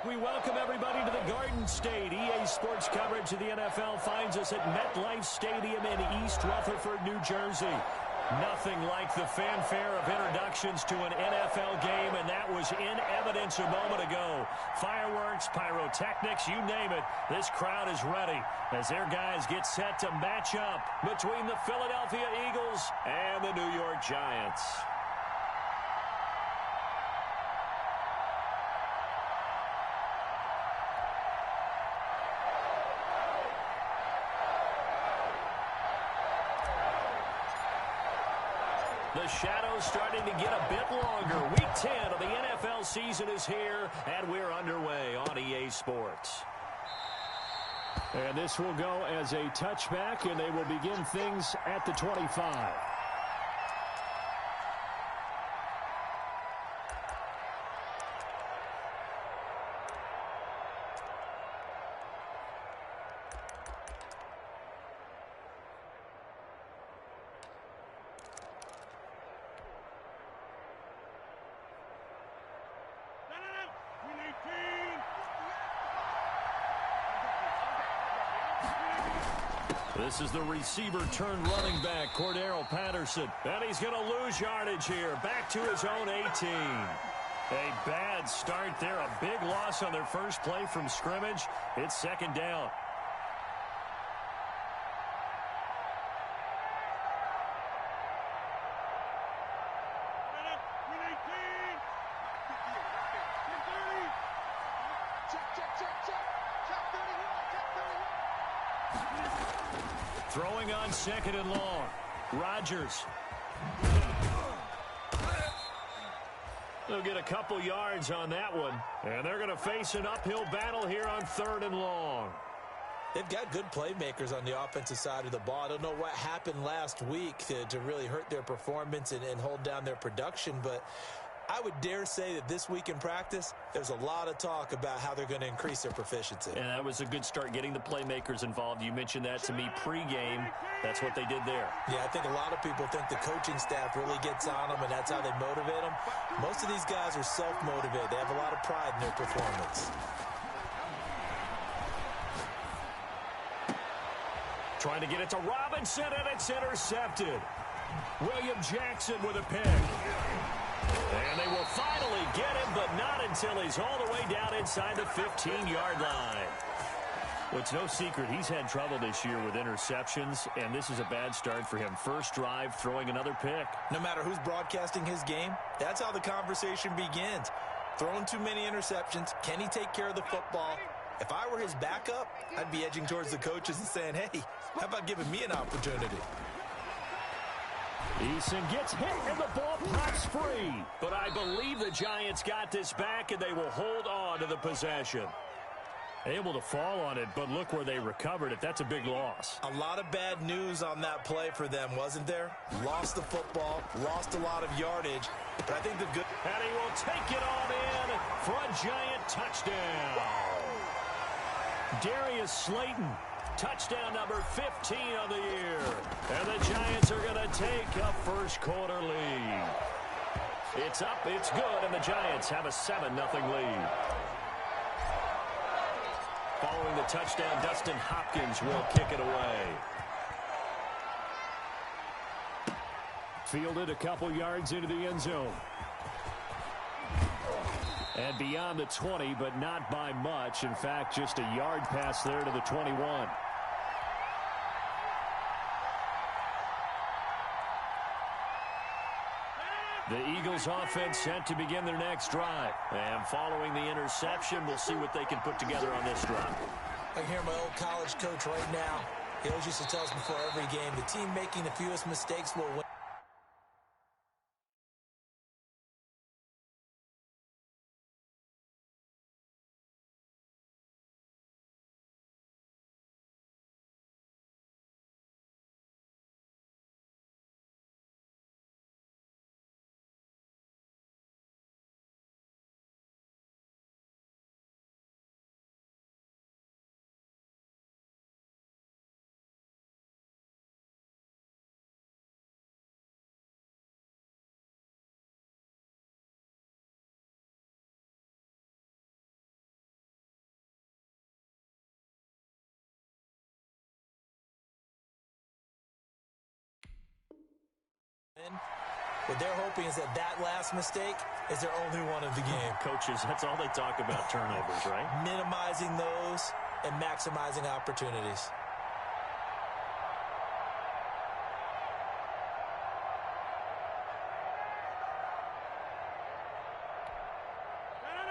We welcome everybody to the Garden State. EA Sports coverage of the NFL finds us at MetLife Stadium in East Rutherford, New Jersey. Nothing like the fanfare of introductions to an NFL game, and that was in evidence a moment ago. Fireworks, pyrotechnics, you name it. This crowd is ready as their guys get set to match up between the Philadelphia Eagles and the New York Giants. The shadow's starting to get a bit longer. Week 10 of the NFL season is here, and we're underway on EA Sports. And this will go as a touchback, and they will begin things at the 25. This is the receiver turned running back, Cordero Patterson. And he's going to lose yardage here. Back to his own 18. A bad start there. A big loss on their first play from scrimmage. It's second down. Throwing on second and long. Rodgers. They'll get a couple yards on that one. And they're going to face an uphill battle here on third and long. They've got good playmakers on the offensive side of the ball. I don't know what happened last week to really hurt their performance and hold down their production, but I would dare say that this week in practice, there's a lot of talk about how they're going to increase their proficiency. And that was a good start, getting the playmakers involved. You mentioned that to me pregame. That's what they did there. Yeah, I think a lot of people think the coaching staff really gets on them, and that's how they motivate them. Most of these guys are self-motivated. They have a lot of pride in their performance. Trying to get it to Robinson, and it's intercepted. William Jackson with a pick. And they will finally get him, but not until he's all the way down inside the 15-yard line. Well, it's no secret he's had trouble this year with interceptions, and this is a bad start for him. First drive, throwing another pick. No matter who's broadcasting his game, that's how the conversation begins. Throwing too many interceptions. Can he take care of the football? If I were his backup, I'd be edging towards the coaches and saying, hey, how about giving me an opportunity? Eason gets hit and the ball pops free. But I believe the Giants got this back, and they will hold on to the possession. Able to fall on it, but look where they recovered it. That's a big loss. A lot of bad news on that play for them, wasn't there? Lost the football, lost a lot of yardage. But I think the good... And he will take it on in for a Giant touchdown. Darius Slayton. Touchdown number 15 on the year. And the Giants are going to take a first quarter lead. It's up, it's good, and the Giants have a 7-0 lead. Following the touchdown, Dustin Hopkins will kick it away. Fielded a couple yards into the end zone. And beyond the 20, but not by much. In fact, just a yard pass there to the 21. The Eagles offense set to begin their next drive. And following the interception, we'll see what they can put together on this drive. I can hear my old college coach right now. He always used to tell us before every game, the team making the fewest mistakes will win. What they're hoping is that that last mistake is their only one of the game. Coaches, that's all they talk about, turnovers, right? Minimizing those and maximizing opportunities.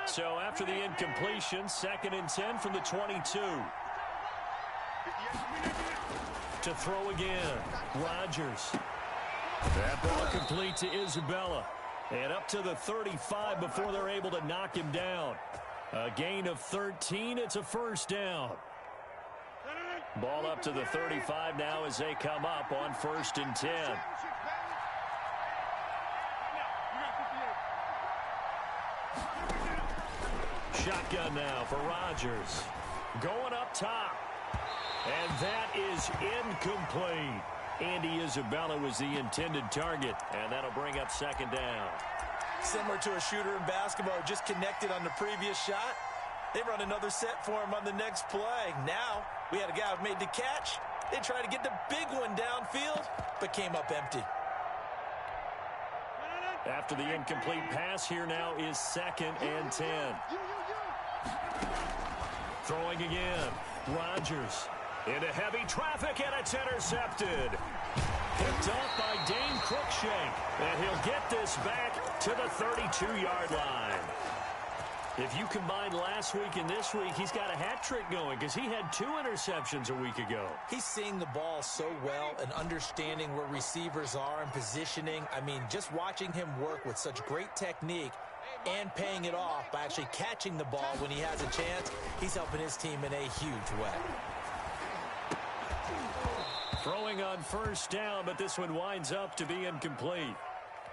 So after the incompletion, 2nd and 10 from the 22. To throw again, Rodgers. That ball complete to Isabella. And up to the 35 before they're able to knock him down. A gain of 13. It's a first down. Ball up to the 35 now as they come up on 1st and 10. Shotgun now for Rodgers. Going up top. And that is incomplete. Andy Isabella was the intended target, and that'll bring up 2nd down. Similar to a shooter in basketball, just connected on the previous shot. They run another set for him on the next play. Now, we had a guy who made the catch. They tried to get the big one downfield, but came up empty. After the incomplete pass, here now is 2nd and 10. Throwing again. Rodgers into heavy traffic, and it's intercepted. Picked off by Dane Cruikshank, and he'll get this back to the 32-yard line. If you combine last week and this week, he's got a hat trick going because he had 2 interceptions a week ago. He's seeing the ball so well and understanding where receivers are and positioning. I mean, just watching him work with such great technique and paying it off by actually catching the ball when he has a chance, he's helping his team in a huge way. Throwing on 1st down, but this one winds up to be incomplete.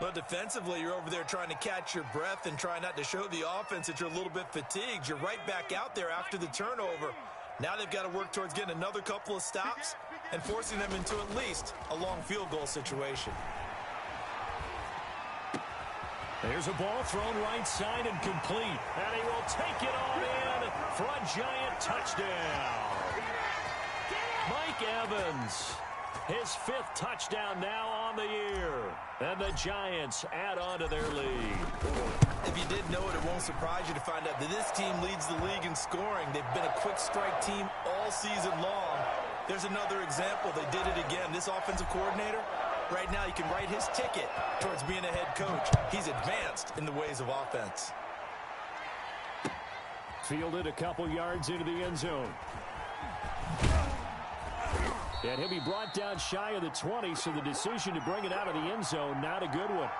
Well, defensively, you're over there trying to catch your breath and try not to show the offense that you're a little bit fatigued. You're right back out there after the turnover. Now they've got to work towards getting another couple of stops and forcing them into at least a long field goal situation. There's a ball thrown right side and complete. And he will take it on in for a giant touchdown. Mike Evans, his 5th touchdown now on the year. And the Giants add on to their lead. If you didn't know it, it won't surprise you to find out that this team leads the league in scoring. They've been a quick strike team all season long. There's another example. They did it again. This offensive coordinator, right now, he can write his ticket towards being a head coach. He's advanced in the ways of offense. Fielded a couple yards into the end zone. And he'll be brought down shy of the 20, so the decision to bring it out of the end zone, not a good one.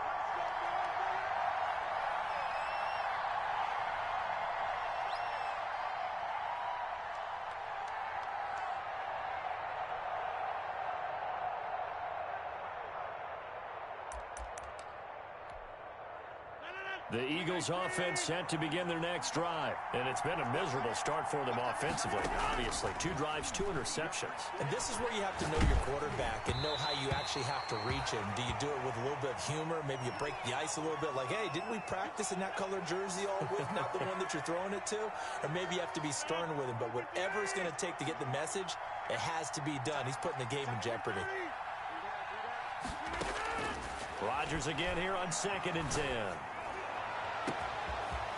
The Eagles offense set to begin their next drive. And it's been a miserable start for them offensively. Obviously, 2 drives, 2 interceptions. And this is where you have to know your quarterback and know how you actually have to reach him. Do you do it with a little bit of humor? Maybe you break the ice a little bit like, hey, didn't we practice in that color jersey all week? Not the one that you're throwing it to? Or maybe you have to be stern with him. But whatever it's going to take to get the message, it has to be done. He's putting the game in jeopardy. Rodgers again here on 2nd and 10.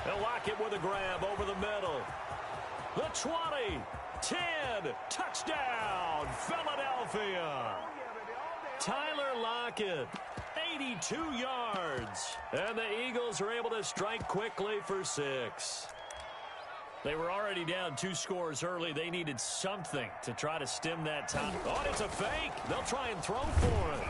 They'll lock it with a grab over the middle. The 20, 10, touchdown, Philadelphia. Tyler Lockett, 82 yards. And the Eagles are able to strike quickly for 6. They were already down 2 scores early. They needed something to try to stem that tide. Oh, it's a fake. They'll try and throw for it.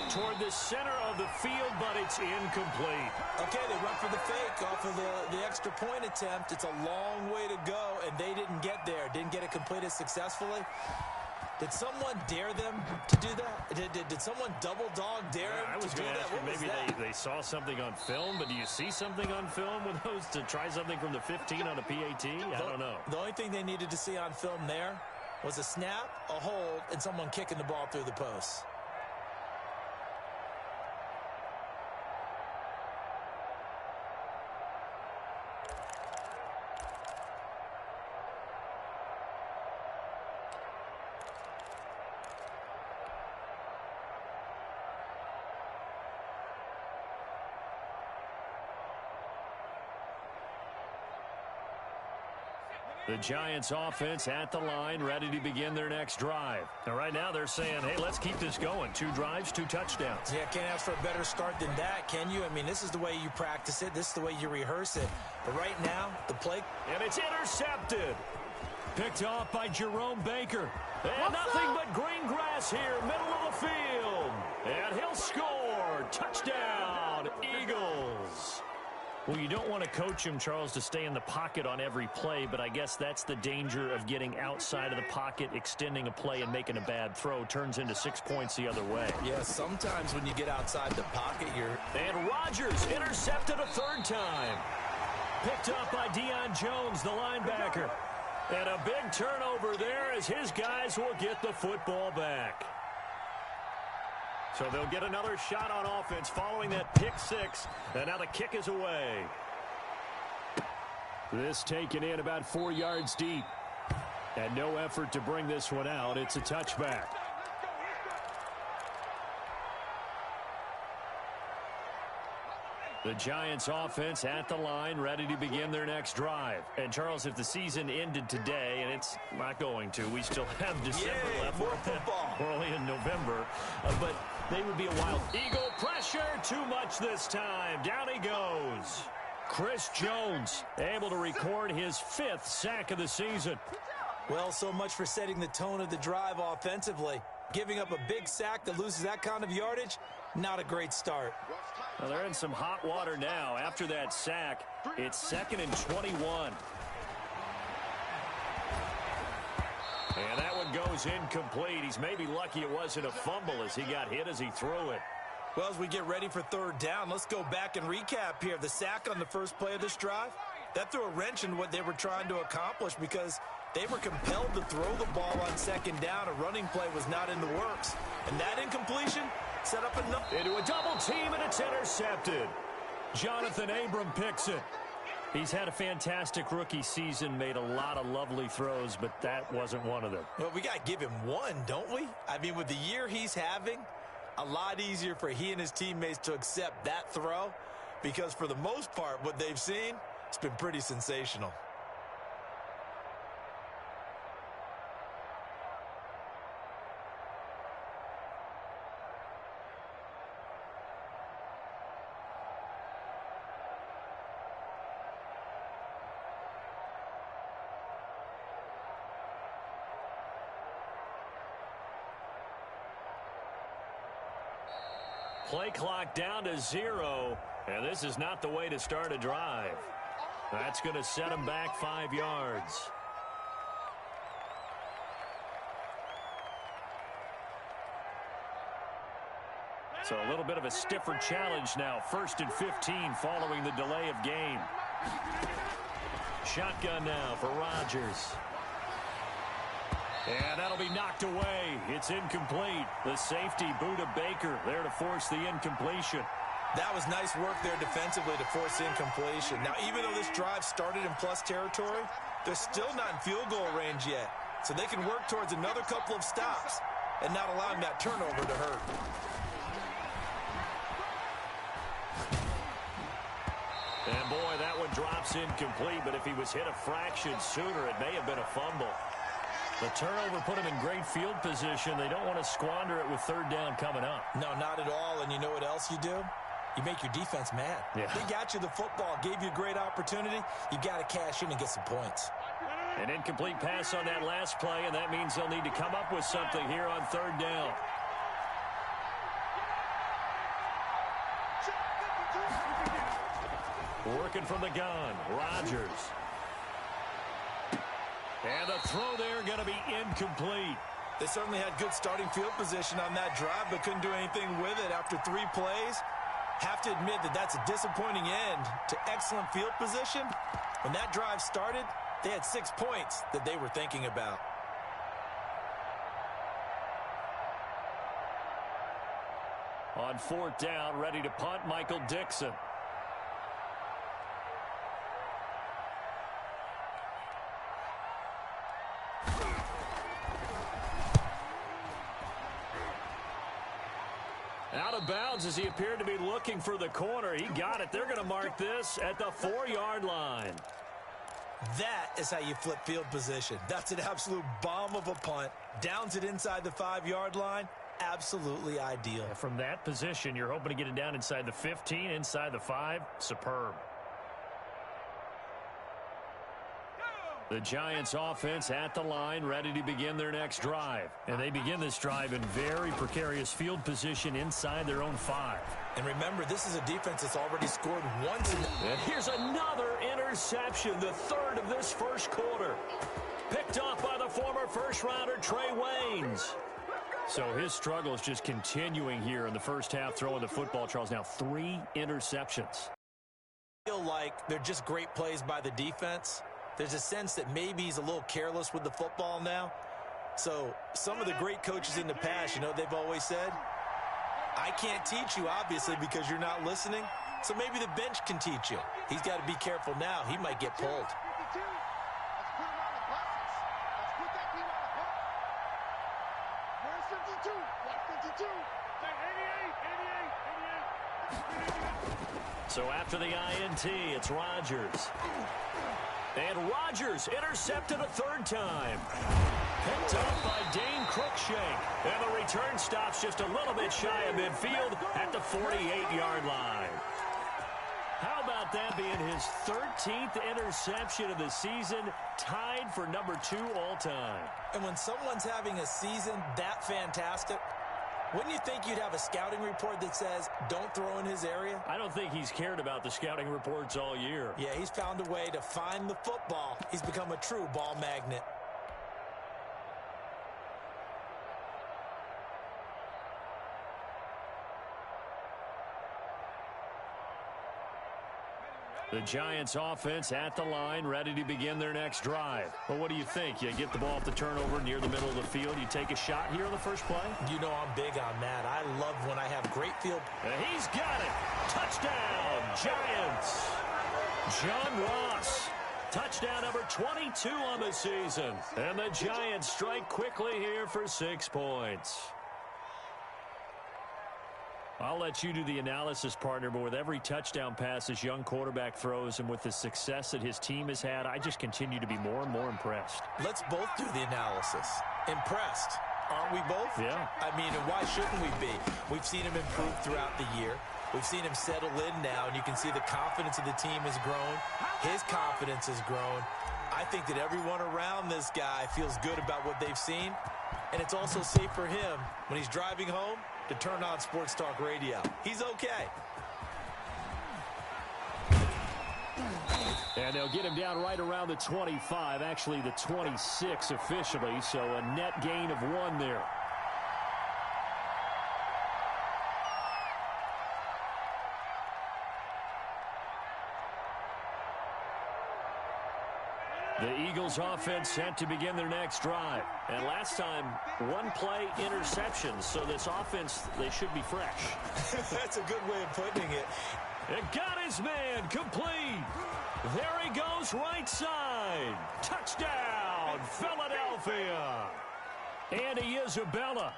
Toward the center of the field, but it's incomplete. Okay, they went for the fake off of the extra point attempt. It's a long way to go, and they didn't get there. Didn't get it completed successfully. Did someone dare them to do that? Did someone double dog dare them to do that? What maybe they saw something on film, but do you see something on film with those to try something from the 15 on a PAT? I don't know. The only thing they needed to see on film there was a snap, a hold, and someone kicking the ball through the post. The Giants offense at the line, ready to begin their next drive. And right now they're saying, hey, let's keep this going. 2 drives, 2 touchdowns. Yeah, can't ask for a better start than that, can you? I mean, this is the way you practice it. This is the way you rehearse it. But right now, the play... And it's intercepted. Picked off by Jerome Baker. And nothing but green grass here, middle of the field. And he'll score. Touchdown, Eagles. Well, you don't want to coach him, Charles, to stay in the pocket on every play, but I guess that's the danger of getting outside of the pocket, extending a play, and making a bad throw. Turns into 6 points the other way. Yeah, sometimes when you get outside the pocket, you're... And Rodgers intercepted a 3rd time. Picked up by Deion Jones, the linebacker. And a big turnover there as his guys will get the football back. So they'll get another shot on offense following that pick 6. And now the kick is away. This taken in about 4 yards deep. And no effort to bring this one out. It's a touchback. The Giants offense at the line, ready to begin their next drive. And, Charles, if the season ended today, and it's not going to, we still have December left. More football. We're only in November. But they would be a wild. Eagle pressure, too much this time. Down he goes. Chris Jones able to record his 5th sack of the season. Well, so much for setting the tone of the drive offensively. Giving up a big sack that loses that kind of yardage, not a great start. Well, they're in some hot water now. After that sack, it's 2nd and 21. And that one goes incomplete. He's maybe lucky it wasn't a fumble as he got hit as he threw it. Well, as we get ready for 3rd down, let's go back and recap here. The sack on the first play of this drive, that threw a wrench in what they were trying to accomplish because they were compelled to throw the ball on 2nd down. A running play was not in the works. And that incompletion set up into a double team, and it's intercepted. Jonathan Abram picks it. He's had a fantastic rookie season, made a lot of lovely throws, but that wasn't one of them. Well, we got to give him one, don't we? I mean, with the year he's having, a lot easier for he and his teammates to accept that throw because for the most part, what they've seen, it's been pretty sensational. Play clock down to 0, and this is not the way to start a drive. That's going to set him back 5 yards. So a little bit of a stiffer challenge now. 1st and 15 following the delay of game. Shotgun now for Rodgers. And that'll be knocked away. It's incomplete. The safety, Buda Baker, there to force the incompletion. That was nice work there defensively to force incompletion. Now, even though this drive started in plus territory, they're still not in field goal range yet. So they can work towards another couple of stops and not allowing that turnover to hurt. And, boy, that one drops incomplete. But if he was hit a fraction sooner, it may have been a fumble. The turnover put him in great field position. They don't want to squander it with 3rd down coming up. No, not at all. And you know what else you do? You make your defense mad. Yeah. They got you the football, gave you a great opportunity. You got to cash in and get some points. An incomplete pass on that last play, and that means they'll need to come up with something here on 3rd down. Working from the gun, Rodgers. And the throw there going to be incomplete. They certainly had good starting field position on that drive, but couldn't do anything with it after 3 plays. Have to admit that that's a disappointing end to excellent field position. When that drive started, they had 6 points that they were thinking about. On 4th down, ready to punt, Michael Dixon. Out of bounds as he appeared to be looking for the corner. He got it. They're going to mark this at the 4-yard line. That is how you flip field position. That's an absolute bomb of a punt. Downs it inside the 5-yard line. Absolutely ideal. Yeah, from that position, you're hoping to get it down inside the 15, inside the 5. Superb. The Giants offense at the line, ready to begin their next drive. And they begin this drive in very precarious field position inside their own 5. And remember, this is a defense that's already scored once. And here's another interception, the third of this first quarter. Picked off by the former first-rounder Trey Waynes. So his struggle is just continuing here in the first half, throwing the football, Charles. Now 3 interceptions. I feel like they're just great plays by the defense. There's a sense that maybe he's a little careless with the football now. So some of the great coaches in the past, you know, they've always said, I can't teach you, obviously, because you're not listening. So maybe the bench can teach you. He's got to be careful now. He might get pulled. So after the INT, it's Rodgers. And Rodgers intercepted a third time. Picked up by Dane Cruikshank. And the return stops just a little bit shy of midfield at the 48-yard line. How about that being his 13th interception of the season, tied for number 2 all-time? And when someone's having a season that fantastic, wouldn't you think you'd have a scouting report that says, don't throw in his area? I don't think he's cared about the scouting reports all year. Yeah, he's found a way to find the football. He's become a true ball magnet. The Giants offense at the line, ready to begin their next drive. But what do you think? You get the ball off the turnover near the middle of the field. You take a shot here on the first play? You know I'm big on that. I love when I have great field. And he's got it. Touchdown, Giants. John Ross. Touchdown number 22 on the season. And the Giants strike quickly here for 6 points. I'll let you do the analysis, partner, but with every touchdown pass this young quarterback throws and with the success that his team has had, I just continue to be more and more impressed. Let's both do the analysis. Impressed. Aren't we both? Yeah. I mean, and why shouldn't we be? We've seen him improve throughout the year. We've seen him settle in now, and you can see the confidence of the team has grown. His confidence has grown. I think that everyone around this guy feels good about what they've seen, and it's also safe for him when he's driving home to turn on Sports Talk Radio. He's okay. And they'll get him down right around the 25, actually the 26 officially, so a net gain of 1 there. The Eagles offense set to begin their next drive. And last time, 1 play interceptions. So this offense, they should be fresh. That's a good way of putting it. It got his man complete. There he goes right side. Touchdown, Philadelphia. Andy Isabella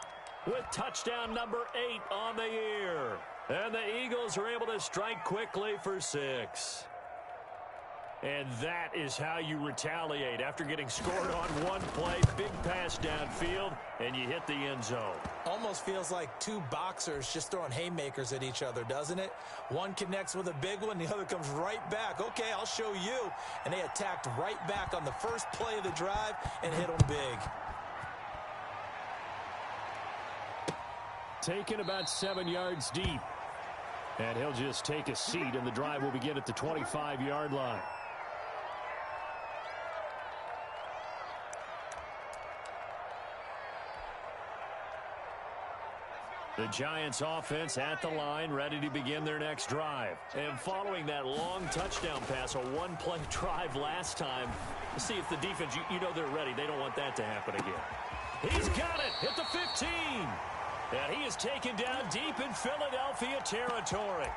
with touchdown number 8 on the year. And the Eagles are able to strike quickly for 6. And that is how you retaliate after getting scored on 1 play, big pass downfield, and you hit the end zone. Almost feels like 2 boxers just throwing haymakers at each other, doesn't it? One connects with a big one, the other comes right back. Okay, I'll show you. And they attacked right back on the first play of the drive and hit them big. Taken about 7 yards deep. And he'll just take a seat, and the drive will begin at the 25-yard line. The Giants offense at the line, ready to begin their next drive. And following that long touchdown pass, a 1-play drive last time, let's see if the defense, you know they're ready. They don't want that to happen again. He's got it at the 15. And he is taken down deep in Philadelphia territory.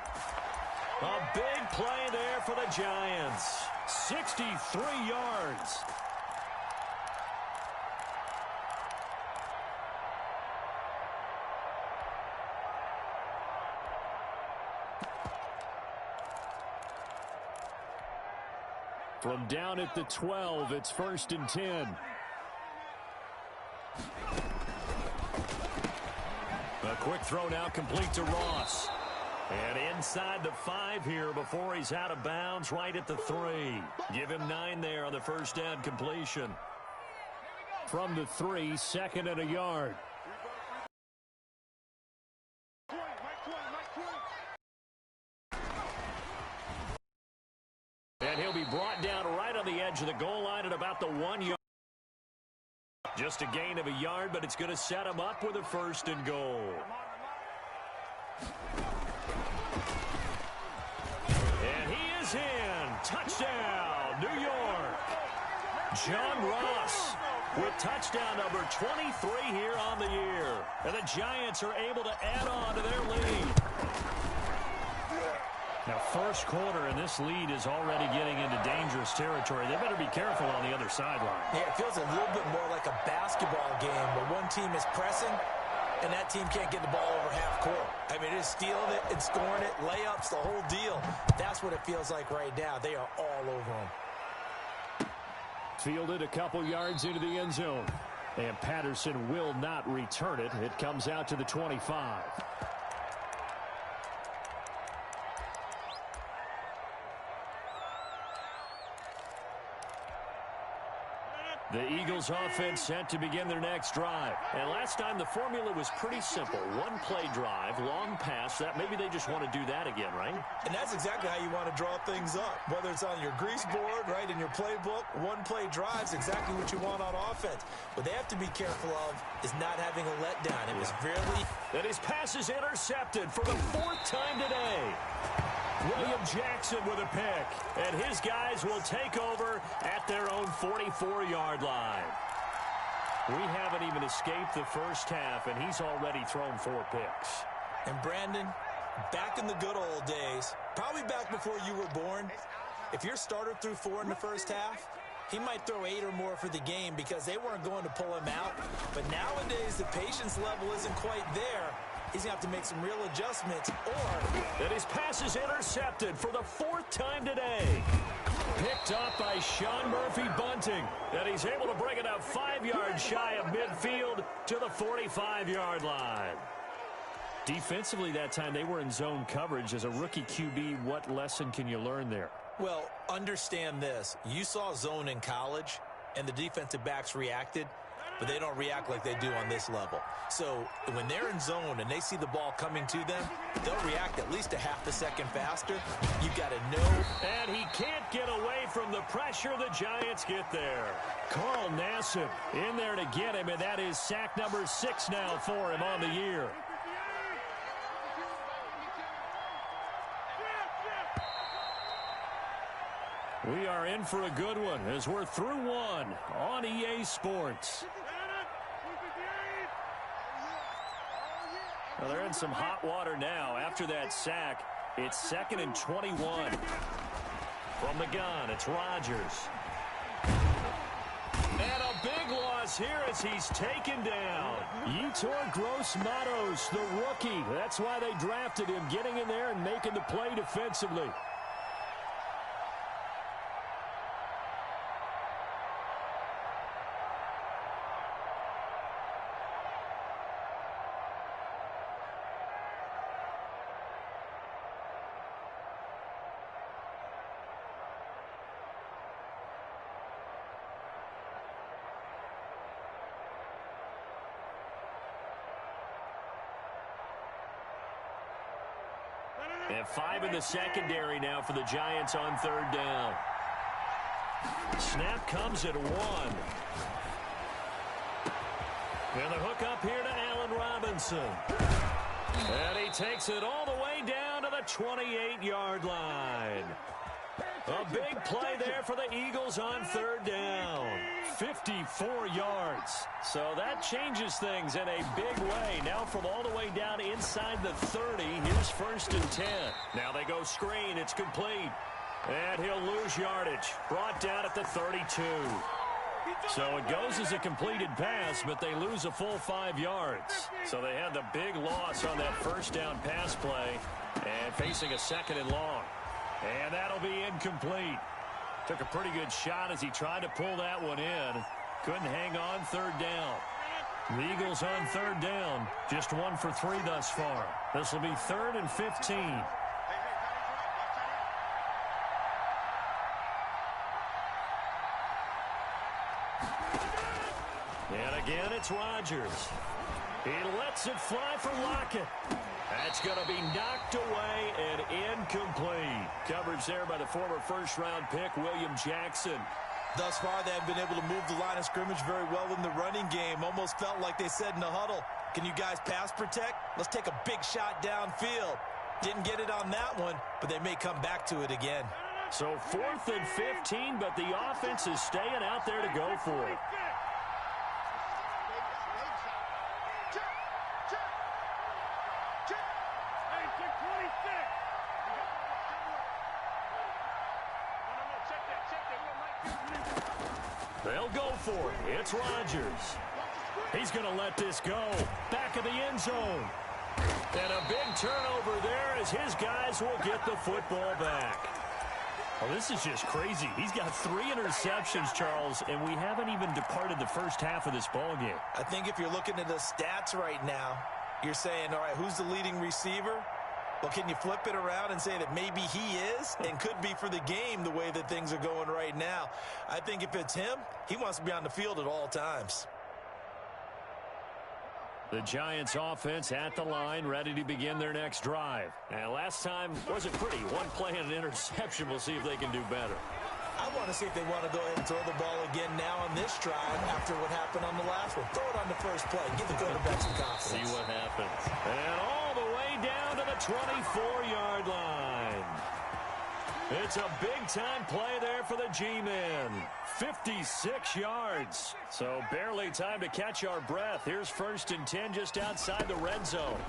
A big play there for the Giants. 63 yards. From down at the 12, it's 1st and 10. A quick throw now complete to Ross. And inside the 5 here before he's out of bounds right at the 3. Give him 9 there on the first down completion. From the 3, 2nd and a yard. And he'll be brought down right on the edge of the goal line at about the 1 yard. Just a gain of a yard, but it's going to set him up with a 1st and goal. And he is in. Touchdown, New York. John Ross with touchdown number 23 here on the year. And the Giants are able to add on to their lead. Now, first quarter, and this lead is already getting into dangerous territory. They better be careful on the other sideline. Yeah, it feels a little bit more like a basketball game where one team is pressing and that team can't get the ball over half court. I mean, it's stealing it and scoring it, layups, the whole deal. That's what it feels like right now. They are all over them. Fielded a couple yards into the end zone. And Patterson will not return it. It comes out to the 25. The Eagles offense set to begin their next drive. And last time the formula was pretty simple. One play drive, long pass. That maybe they just want to do that again, right? And that's exactly how you want to draw things up. Whether it's on your grease board, right, in your playbook, one play drive is exactly what you want on offense. What they have to be careful of is not having a letdown. It was really... And his pass is intercepted for the 4th time today. William Jackson with a pick, and his guys will take over at their own 44-yard line. We haven't even escaped the first half, and he's already thrown 4 picks. And Brandon, back in the good old days, probably back before you were born, if your starter threw 4 in the first half, he might throw 8 or more for the game because they weren't going to pull him out. But nowadays, the patience level isn't quite there. He's going to have to make some real adjustments, or... And his pass is intercepted for the 4th time today. Picked up by Sean Murphy-Bunting. And he's able to bring it up 5 yards shy of midfield to the 45-yard line. Defensively that time, they were in zone coverage. As a rookie QB, what lesson can you learn there? Well, understand this. You saw zone in college, and the defensive backs reacted, but they don't react like they do on this level. So when they're in zone and they see the ball coming to them, they'll react at least a half a second faster. You've got to know. And he can't get away from the pressure. The Giants get there. Carl Nassib in there to get him, and that is sack number 6 now for him on the year. We are in for a good one as we're through one on EA Sports. Well, they're in some hot water now. After that sack, it's 2nd and 21. From the gun, it's Rodgers. And a big loss here as he's taken down. Yetur Gross-Matos, the rookie. That's why they drafted him, getting in there and making the play defensively. And 5 in the secondary now for the Giants on 3rd down. Snap comes at 1. And the hook up here to Allen Robinson. And he takes it all the way down to the 28-yard line. A big play there for the Eagles on 3rd down. 54 yards. So that changes things in a big way. Now from all the way down inside the 30, here's 1st and 10. Now they go screen. It's complete. And he'll lose yardage. Brought down at the 32. So it goes as a completed pass, but they lose a full 5 yards. So they had the big loss on that 1st down pass play and facing a 2nd and long. And that'll be incomplete. Took a pretty good shot as he tried to pull that one in. Couldn't hang on third down. The Eagles on third down. Just 1 for 3 thus far. This will be 3rd and 15. And again, it's Rodgers. He lets it fly for Lockett. That's going to be knocked away and incomplete. Coverage there by the former first-round pick, William Jackson. Thus far, they have been able to move the line of scrimmage very well in the running game. Almost felt like they said in the huddle, can you guys pass protect? Let's take a big shot downfield. Didn't get it on that one, but they may come back to it again. So 4th and 15, but the offense is staying out there to go for it. They'll go for it. It's Rodgers. He's going to let this go. Back of the end zone. And a big turnover there as his guys will get the football back. Well, this is just crazy. He's got 3 interceptions, Charles, and we haven't even departed the first half of this ball game. I think if you're looking at the stats right now, you're saying, all right, who's the leading receiver? Well, can you flip it around and say that maybe he is and could be for the game the way that things are going right now? I think if it's him, he wants to be on the field at all times. The Giants offense at the line, ready to begin their next drive. And last time wasn't pretty. 1 play and an interception. We'll see if they can do better. I want to see if they want to go ahead and throw the ball again now on this drive after what happened on the last one. Throw it on the first play. Give the quarterback some confidence. See what happens. And all the way down to the 24-yard line. It's a big-time play there for the G-men. 56 yards. So barely time to catch our breath. Here's 1st and 10 just outside the red zone.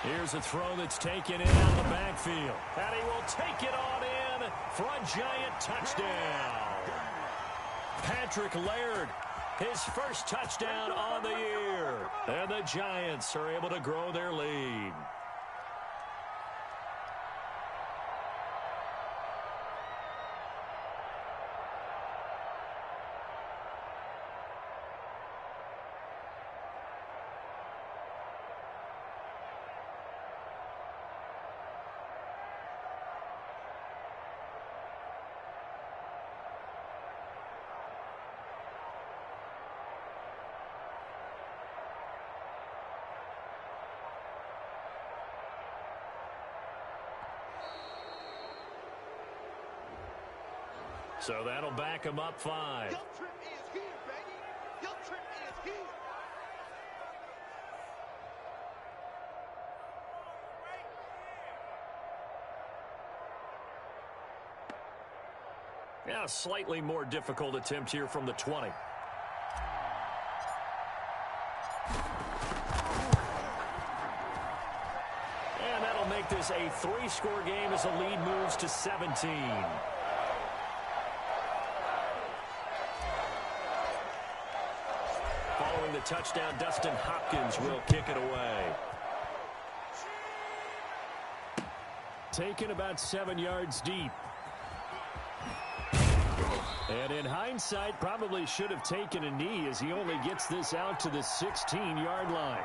Here's a throw that's taken in out of the backfield. And he will take it on in for a Giant touchdown. Patrick Llrr, his first touchdown on the year. And the Giants are able to grow their lead. So that'll back him up 5. Llrr is here, baby. Llrr is here. Yeah, slightly more difficult attempt here from the 20. And that'll make this a 3-score game as the lead moves to 17. Following the touchdown, Dustin Hopkins will kick it away. Taken about 7 yards deep. And in hindsight, probably should have taken a knee as he only gets this out to the 16-yard line.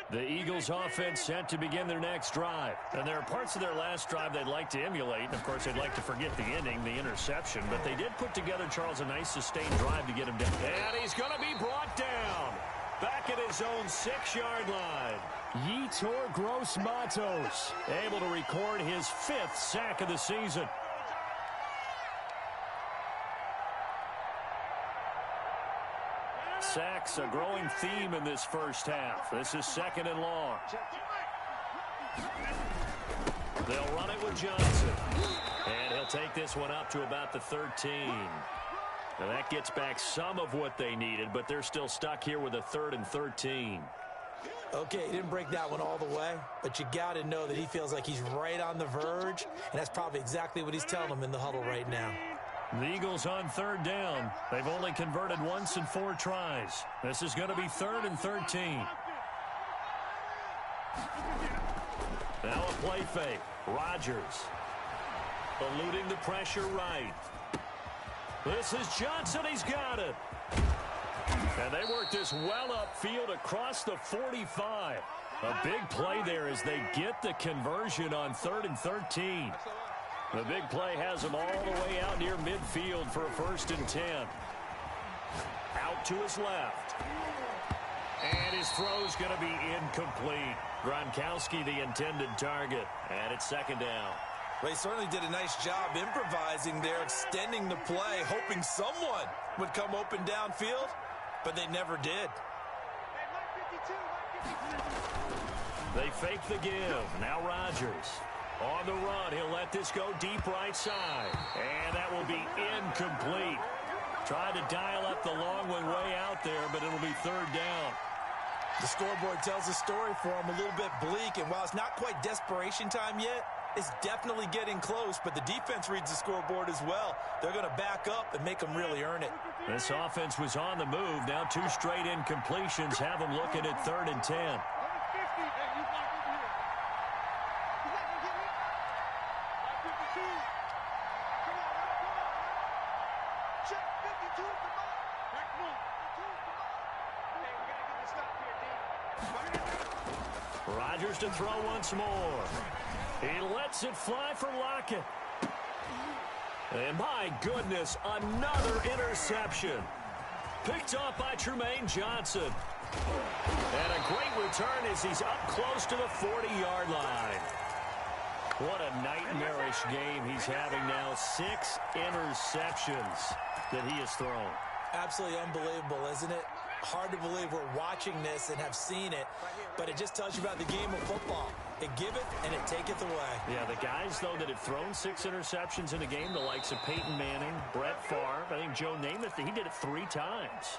The Eagles offense set to begin their next drive. And there are parts of their last drive they'd like to emulate. And of course, they'd like to forget the ending, the interception. But they did put together, Charles, a nice sustained drive to get him down. And he's going to be brought down. Back at his own 6-yard line. Llrr Gross Matos able to record his 5th sack of the season. Sacks, a growing theme in this first half. This is 2nd and long. They'll run it with Johnson. And he'll take this one up to about the 13. Now that gets back some of what they needed, but they're still stuck here with a 3rd and 13. Okay, he didn't break that one all the way, but you got to know that he feels like he's right on the verge, and that's probably exactly what he's telling them in the huddle right now. The Eagles on 3rd down. They've only converted once in 4 tries. This is going to be 3rd and 13. Now a play fake. Rodgers eluding the pressure right. This is Johnson. He's got it. And they work this well upfield across the 45. A big play there as they get the conversion on 3rd and 13. The big play has them all the way out near midfield for a 1st and 10. Out to his left. And his throw's going to be incomplete. Gronkowski the intended target. And it's 2nd down. Well, he certainly did a nice job improvising there, extending the play, hoping someone would come open downfield, but they never did. They fake the give. Now Rodgers. On the run, he'll let this go deep right side. And that will be incomplete. Tried to dial up the long one way out there, but it'll be 3rd down. The scoreboard tells a story for him, a little bit bleak, and while it's not quite desperation time yet, it's definitely getting close, but the defense reads the scoreboard as well. They're going to back up and make them really earn it. This offense was on the move. Now 2 straight incompletions have them looking at 3rd and 10. Rodgers to throw once more. He lets it fly for Lockett. And my goodness, another interception. Picked off by Trumaine Johnson. And a great return as he's up close to the 40-yard line. What a nightmarish game he's having now. 6 interceptions that he has thrown. Absolutely unbelievable, isn't it? Hard to believe we're watching this and have seen it, but it just tells you about the game of football. It giveth and it taketh away. Yeah, the guys, though, that have thrown 6 interceptions in a game, the likes of Peyton Manning, Brett Favre, I think Joe Namath, he did it 3 times.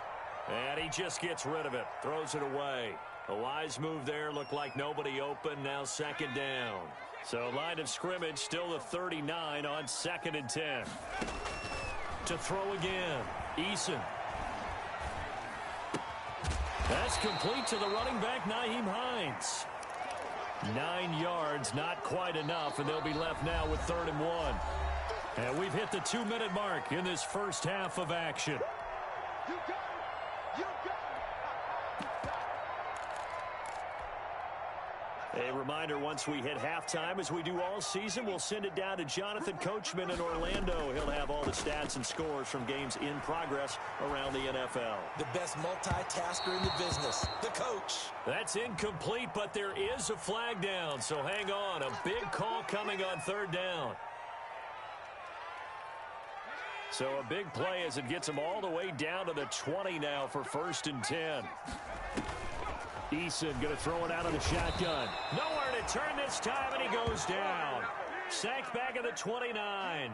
And he just gets rid of it, throws it away. A wise move there, looked like nobody open, now 2nd down. So line of scrimmage, still the 39 on 2nd and 10. To throw again, Eason. That's complete to the running back, Nyheim Hines. 9 yards, not quite enough, and they'll be left now with 3rd and 1. And we've hit the 2-minute mark in this first half of action. A reminder, once we hit halftime, as we do all season, we'll send it down to Jonathan Coachman in Orlando. He'll have all the stats and scores from games in progress around the NFL. The best multitasker in the business, the coach. That's incomplete, but there is a flag down, so hang on. A big call coming on 3rd down. So a big play as it gets them all the way down to the 20 now for 1st and 10. Eason going to throw it out of the shotgun. Nowhere to turn this time, and he goes down. Sacked back at the 29.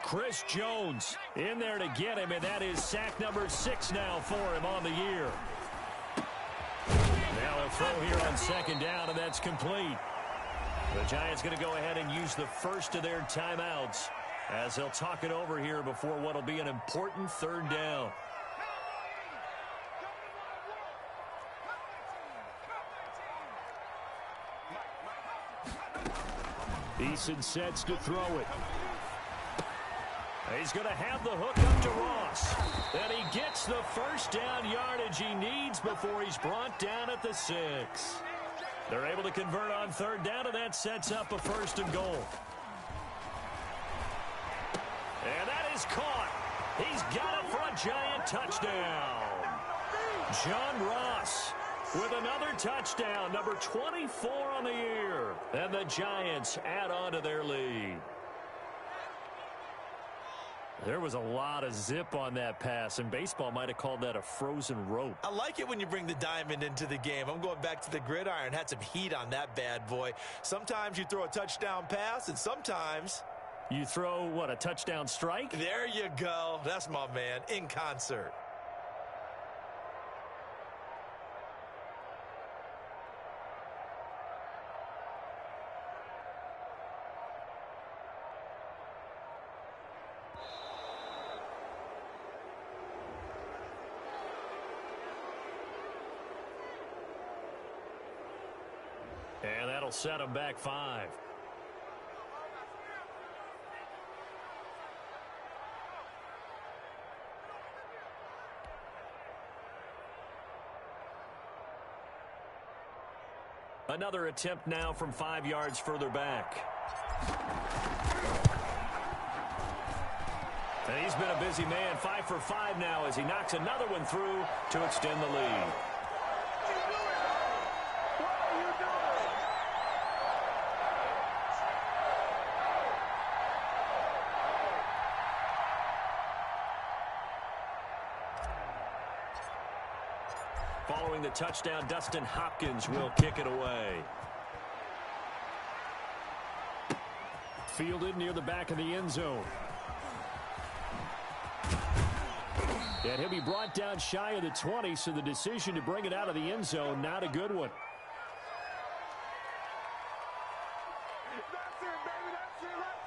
Chris Jones in there to get him, and that is sack number 6 now for him on the year. Now a throw here on 2nd down, and that's complete. The Giants going to go ahead and use the first of their timeouts as they'll talk it over here before what will be an important 3rd down. Eason sets to throw it. He's going to have the hook up to Ross. And he gets the 1st down yardage he needs before he's brought down at the 6. They're able to convert on 3rd down, and that sets up a 1st and goal. And that is caught. He's got it for a Giant touchdown. John Ross with another touchdown, number 24 on the year. And the Giants add on to their lead. There was a lot of zip on that pass, and baseball might have called that a frozen rope. I like it when you bring the diamond into the game. I'm going back to the gridiron. Had some heat on that bad boy. Sometimes you throw a touchdown pass, and sometimes you throw, what, a touchdown strike? There you go. That's my man, in concert. And that'll set him back 5. Another attempt now from 5 yards further back. And he's been a busy man, 5 for 5 now as he knocks another one through to extend the lead. Following the touchdown, Dustin Hopkins will kick it away. Fielded near the back of the end zone. And he'll be brought down shy of the 20, so the decision to bring it out of the end zone, not a good one. That's it, baby. That's it right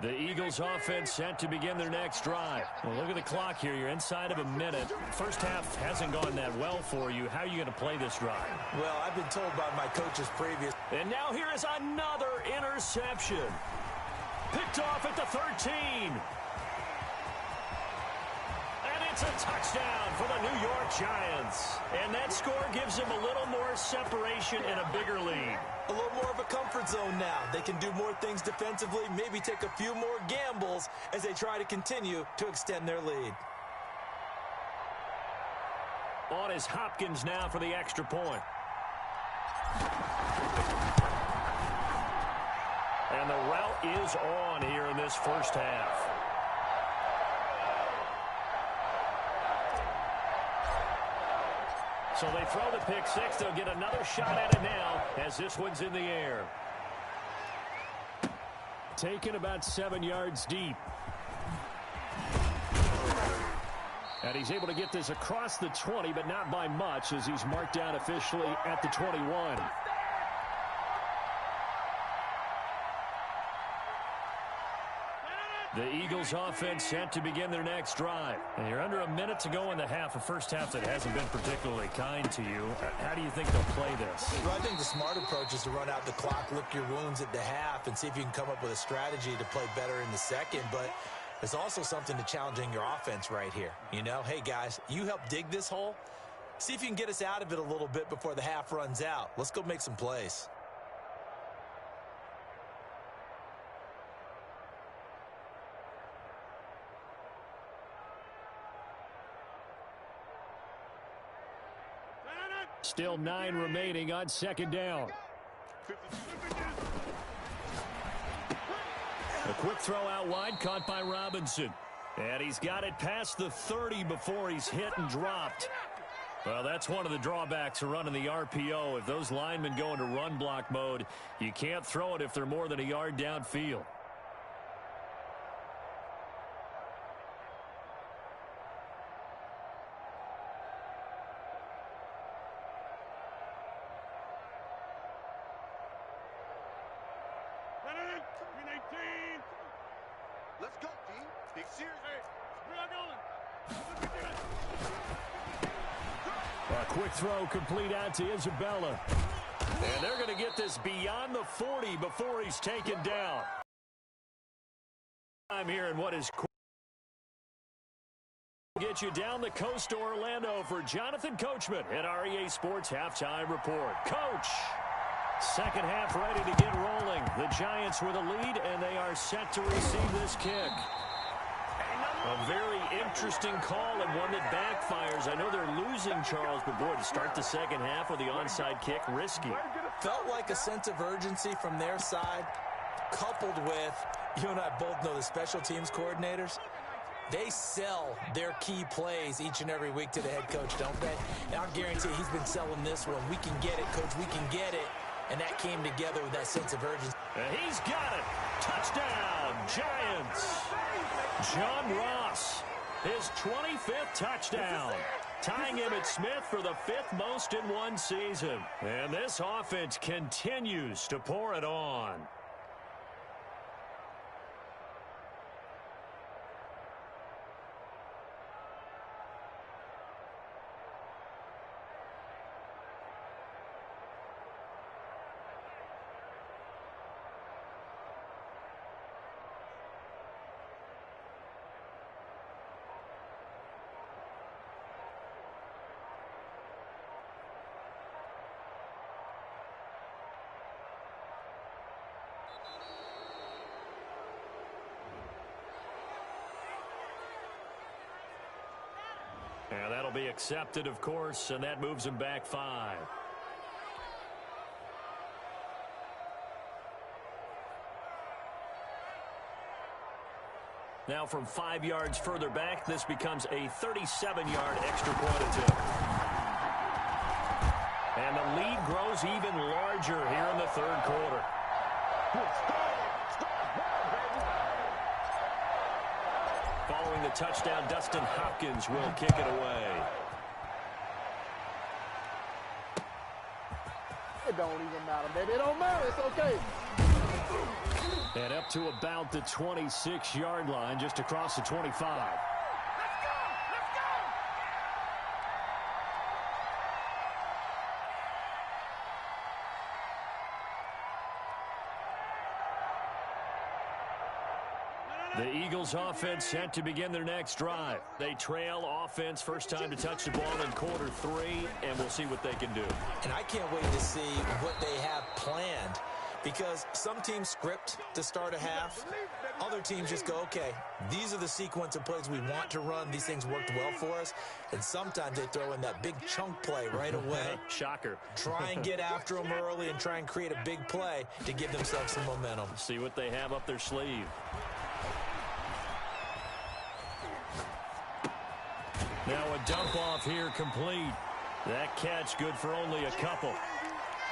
there. The Eagles offense set to begin their next drive. Well, look at the clock here. You're inside of a minute. First half hasn't gone that well for you. How are you going to play this drive? Well, I've been told by my coaches previous. And now here is another interception. Picked off at the 13. And it's a touchdown for the New York Giants. And that score gives them a little more separation and a bigger lead. A little more of a comfort zone now. They can do more things defensively, maybe take a few more gambles as they try to continue to extend their lead. On is Hopkins now for the extra point. And the route is on here in this first half. So they throw the pick six. They'll get another shot at it now as this one's in the air. Taken about 7 yards deep. And he's able to get this across the 20, but not by much as he's marked down officially at the 21. The Eagles offense set to begin their next drive. And you're under a minute to go in the half, a first half that hasn't been particularly kind to you. How do you think they'll play this? Well, I think the smart approach is to run out the clock, lick your wounds at the half, and see if you can come up with a strategy to play better in the second. But there's also something to challenging your offense right here. You know, hey, guys, you help dig this hole. See if you can get us out of it a little bit before the half runs out. Let's go make some plays. Still 9 remaining on second down. A quick throw out wide, caught by Robinson. And he's got it past the 30 before he's hit and dropped. Well, that's one of the drawbacks of running the RPO. If those linemen go into run block mode, you can't throw it if they're more than a yard downfield. Let's go, D. Big series. Hey, we're going. A quick throw complete out to Isabella. And they're going to get this beyond the 40 before he's taken down. I'm here in what is get you down the coast to Orlando for Jonathan Coachman at REA Sports Halftime Report. Coach, second half ready to get rolling. The Giants with a lead, and they are set to receive this kick. A very interesting call and one that backfires. I know they're losing, Charles, but boy, to start the second half with the onside kick, risky. Felt like a sense of urgency from their side. coupled with, you and I both know the special teams coordinators, they sell their key plays each and every week to the head coach, don't they? And I'll guarantee he's been selling this one. We can get it, coach, we can get it. And that came together with that sense of urgency. And he's got it. Touchdown, Giants. John Ross, his 25th touchdown, tying Emmitt Smith for the 5th most in one season. And this offense continues to pour it on. And that'll be accepted, of course, and that moves him back 5. Now from 5 yards further back, this becomes a 37-yard extra point attempt. And the lead grows even larger here in the third quarter. Following the touchdown, Dustin Hopkins will kick it away. It don't even matter, baby. It don't matter. It's okay. And up to about the 26-yard line, just across the 25. The Eagles offense set to begin their next drive. They trail offense, first time to touch the ball in quarter 3, and we'll see what they can do. And I can't wait to see what they have planned, because some teams script to start a half. Other teams just go, okay, these are the sequence of plays we want to run. These things worked well for us. And sometimes they throw in that big chunk play right away. Shocker. Try and get after them early and try and create a big play to give themselves some momentum. See what they have up their sleeve. Now a dump off here complete. That catch good for only a couple.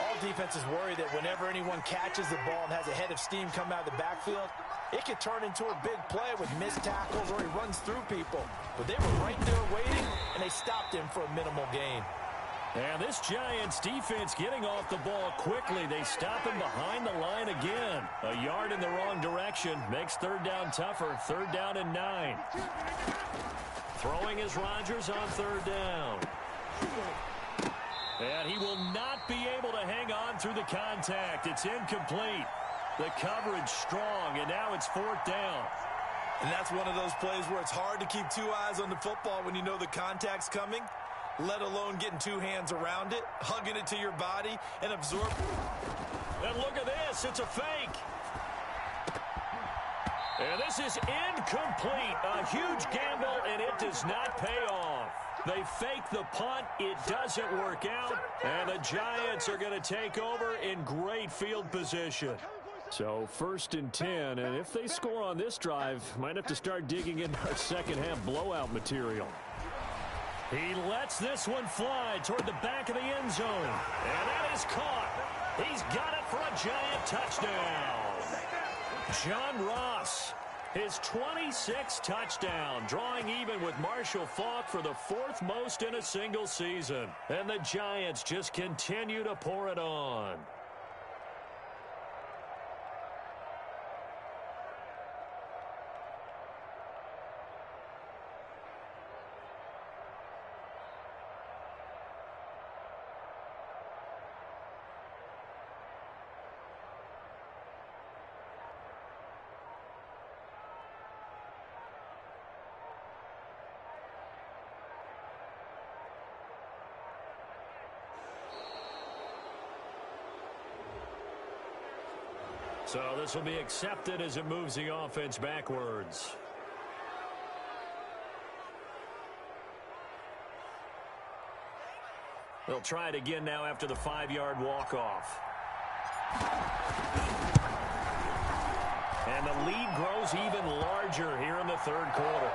All defenses worry that whenever anyone catches the ball and has a head of steam come out of the backfield, it could turn into a big play with missed tackles or he runs through people. But they were right there waiting, and they stopped him for a minimal gain. And this Giants defense getting off the ball quickly. They stop him behind the line again. A yard in the wrong direction makes third down tougher. Third down and 9. Throwing is Rodgers on third down. And he will not be able to hang on through the contact. It's incomplete. The coverage strong, and now it's fourth down. And that's one of those plays where it's hard to keep two eyes on the football when you know the contact's coming, let alone getting two hands around it, hugging it to your body, and absorb. And look at this. It's a fake. And this is incomplete. A huge gamble, and it does not pay off. They fake the punt. It doesn't work out. And the Giants are going to take over in great field position. So first and 10, and if they score on this drive, might have to start digging in our second half blowout material. He lets this one fly toward the back of the end zone. And that is caught. He's got it for a Giant touchdown. John Ross, his 26th touchdown, drawing even with Marshall Faulk for the 4th most in a single season. And the Giants just continue to pour it on. So this will be accepted as it moves the offense backwards. They'll try it again now after the 5-yard walk-off. lead grows even larger here in the third quarter.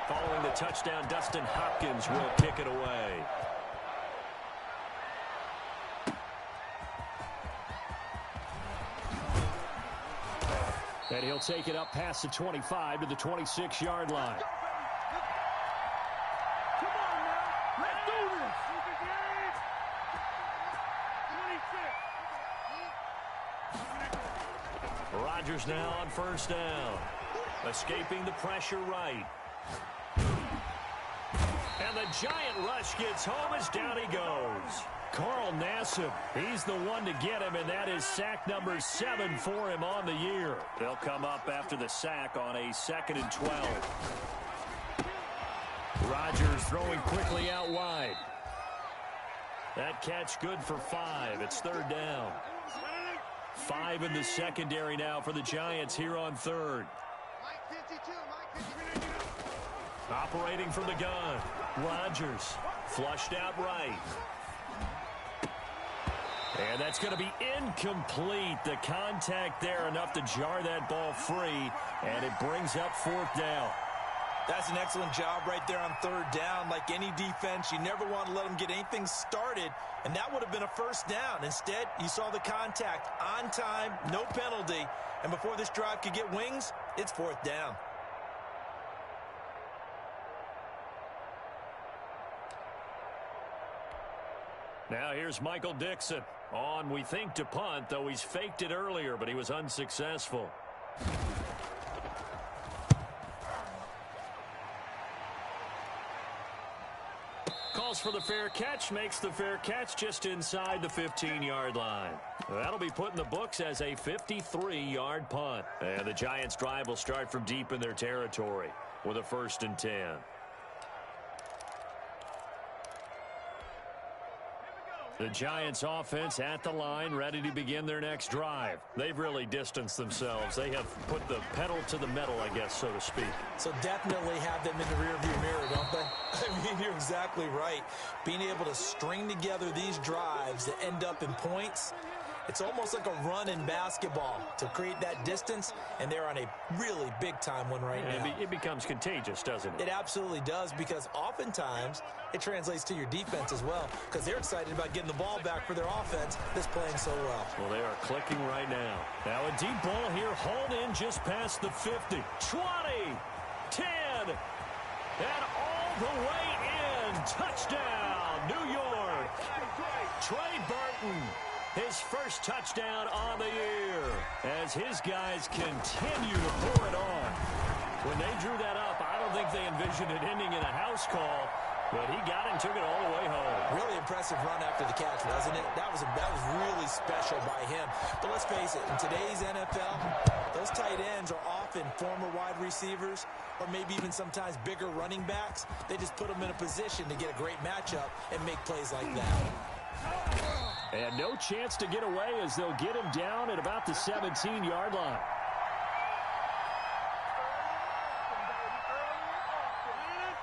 Following the touchdown, Dustin Hopkins will kick it away. And he'll take it up past the 25 to the 26-yard line. Come on now. Let's do this. Rodgers now on first down. Escaping the pressure right. And the giant rush gets home as down he goes. Carl Nassib, he's the one to get him, and that is sack number 7 for him on the year. They'll come up after the sack on a 2nd and 12. Rodgers throwing quickly out wide. That catch good for 5. It's third down. 5 in the secondary now for the Giants here on third. Operating from the gun. Rodgers flushed out right. And that's going to be incomplete. The contact there enough to jar that ball free, and it brings up fourth down. That's an excellent job right there on third down. Like any defense, you never want to let them get anything started, and that would have been a first down. Instead, you saw the contact on time, no penalty, and before this drive could get wings, it's fourth down. Now here's Michael Dixon on, we think, to punt, though he's faked it earlier, but he was unsuccessful. Calls for the fair catch, makes the fair catch just inside the 15-yard line. That'll be put in the books as a 53-yard punt. And the Giants' drive will start from deep in their territory with a 1st and 10. The Giants offense at the line, ready to begin their next drive. They've really distanced themselves. They have put the pedal to the metal, I guess, so to speak. So definitely have them in the rearview mirror, don't they? I mean, you're exactly right. Being able to string together these drives that end up in points, it's almost like a run in basketball to create that distance, and they're on a really big-time one right now. It becomes contagious, doesn't it? It absolutely does, because oftentimes it translates to your defense as well, because they're excited about getting the ball back for their offense that's playing so well. Well, they are clicking right now. Now a deep ball here, hauled in just past the 50. 20, 10, and all the way in. Touchdown, New York. Trey Burton. His first touchdown on the year as his guys continue to pour it on. When they drew that up, I don't think they envisioned it ending in a house call, but he got it and took it all the way home. Really impressive run after the catch, wasn't it? That was really special by him. But let's face it, in today's NFL, those tight ends are often former wide receivers or maybe even sometimes bigger running backs. They just put them in a position to get a great matchup and make plays like that. And no chance to get away as they'll get him down at about the 17-yard line.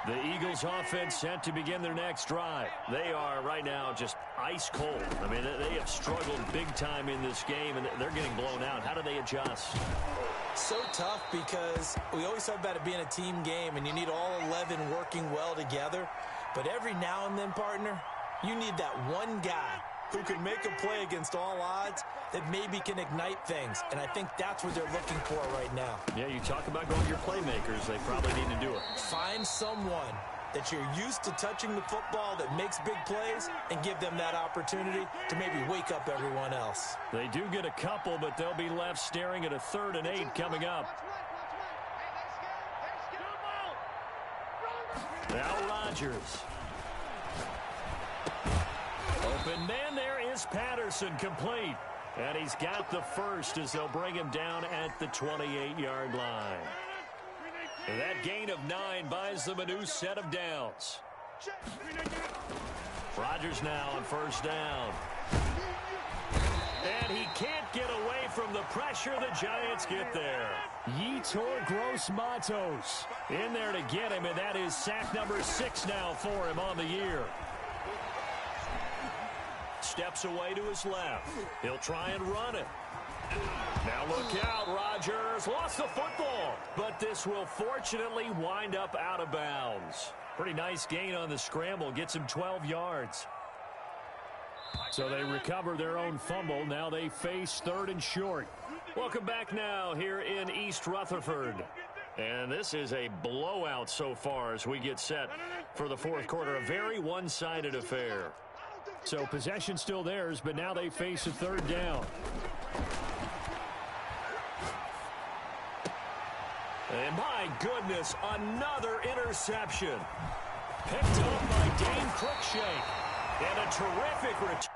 The Eagles offense set to begin their next drive. They are right now just ice cold. I mean, they have struggled big time in this game, and they're getting blown out. How do they adjust? So tough, because we always talk about it being a team game, and you need all 11 working well together. But every now and then, partner, you need that one guy who can make a play against all odds that maybe can ignite things. And I think that's what they're looking for right now. Yeah, you talk about going to your playmakers. They probably need to do it. Find someone that you're used to touching the football that makes big plays and give them that opportunity to maybe wake up everyone else. They do get a couple, but they'll be left staring at a 3rd and 8 coming up. Now Rodgers. Open man there is Patterson, complete. And he's got the first as they'll bring him down at the 28-yard line. And that gain of 9 buys them a new set of downs. Rodgers now on first down. And he can't get away from the pressure. The Giants get there. Llrr Gross-Matos in there to get him, and that is sack number 6 now for him on the year. steps away to his left. He'll try and run it. Now look out, Rodgers lost the football, but this will fortunately wind up out of bounds. Pretty nice gain on the scramble, gets him 12 yards. So they recover their own fumble. Now they face 3rd and short. Welcome back now here in East Rutherford. And this is a blowout so far as we get set for the 4th quarter. A very one-sided affair. So possession still theirs, but now they face a 3rd down. And my goodness, another interception. Picked up by Dane Cruikshank. And a terrific return.